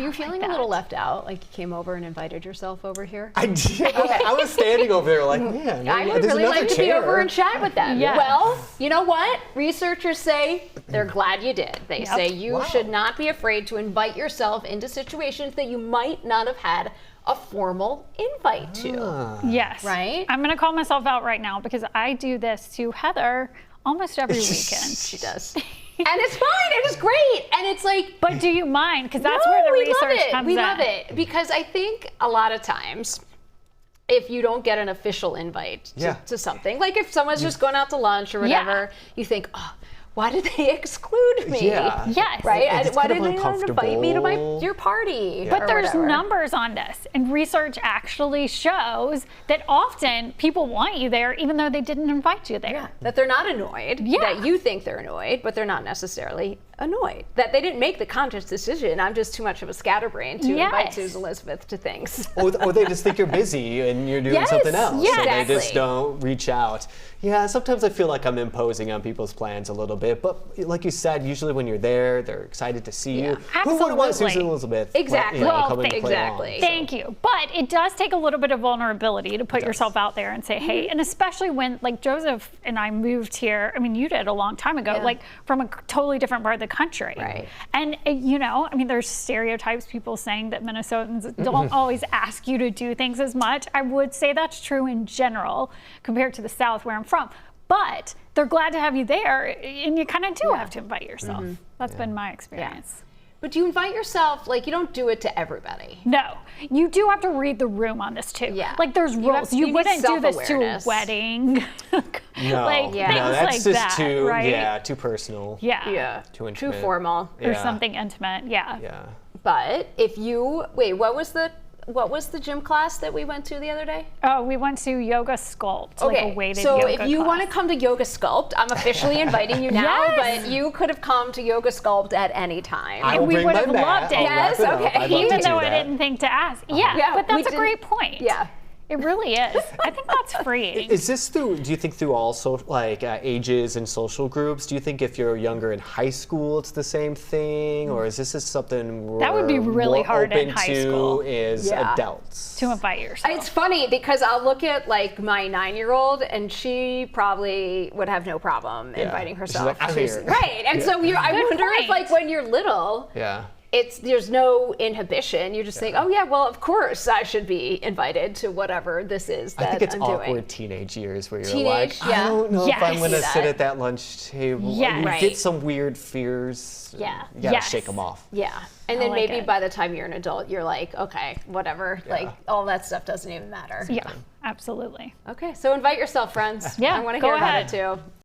you feeling a little left out? Like you came over and invited yourself over here? I did. I was standing over there like, man, I would there's really another like to chair. be over and chat with them. Yeah. Well, you know what? Researchers say they're glad you did. They say you should not be afraid to invite yourself into situations that you might not have had a formal invite to. Yes. Right? I'm going to call myself out right now because I do this to Heather almost every weekend. She does. And it's fine, and it's great, and it's like... But do you mind? Because that's where the research comes in. We love it, because I think a lot of times, if you don't get an official invite to something, like if someone's just going out to lunch or whatever, you think, oh, why did they exclude me? Yeah. Yes. Right? Why did they not invite me to your party? But there's whatever. numbers on this, and research actually shows that often people want you there even though they didn't invite you there. Yeah. That they're not annoyed, that you think they're annoyed, but they're not necessarily annoyed. That they didn't make the conscious decision, I'm just too much of a scatterbrain to invite Susan Elizabeth to things. Or they just think you're busy and you're doing something else. Yes. So they Exactly. just don't reach out. Yeah, sometimes I feel like I'm imposing on people's plans a little bit, but like you said, usually when you're there, they're excited to see you. Who would want Susan Elizabeth? Exactly. Come and play along, Thank you. But it does take a little bit of vulnerability to put yourself out there and say, hey, and especially when like Joseph and I moved here, I mean, you did a long time ago, like from a totally different part of the country. Right. And, you know, I mean, there's stereotypes, people saying that Minnesotans don't always ask you to do things as much. I would say that's true in general compared to the South where I'm from. But they're glad to have you there, and you kind of do have to invite yourself. That's been my experience. But do you invite yourself, like you don't do it to everybody. No, you do have to read the room on this too. Yeah. Like there's rules. You need wouldn't do this to a self-awareness. wedding. No, like things that's like just that, too, right? too personal. Yeah. Too intimate. Too formal. Or something intimate. Yeah. Yeah. But if you, wait, what was the gym class that we went to the other day? Oh, we went to Yoga Sculpt, like a weighted so yoga if you class. want to come to Yoga Sculpt, I'm officially inviting you now, but you could have come to Yoga Sculpt at any time. I will we bring would my have mat. loved it. I'll Yes, wrap it up. okay. I'd love to Even do though I that. didn't think to ask. Yeah, but we that's a great point. Yeah. It really is. I think that's freeing. Is this through, do you think through all ages and social groups? Do you think if you're younger in high school, it's the same thing? Or is this just something That would be we're really more hard in open high to school. as adults? To invite yourself. It's funny because I'll look at like my 9-year-old and she probably would have no problem inviting herself. She's like, I'm here. Right. And so I wonder if like when you're little, there's no inhibition. You just think, oh yeah, well of course I should be invited to whatever this is that I think it's I'm awkward doing. teenage years where you're Teenage, like, I don't know if I'm going to Yes. sit at that lunch table. Yes. You Right. get some weird fears. Yeah. You gotta Yes. shake them off. Yeah. And I then like maybe it. by the time you're an adult, you're like, okay, whatever. Like all that stuff doesn't even matter. Yeah, absolutely. Okay, so invite yourself, friends. Yeah, I want to go hear ahead. about it too.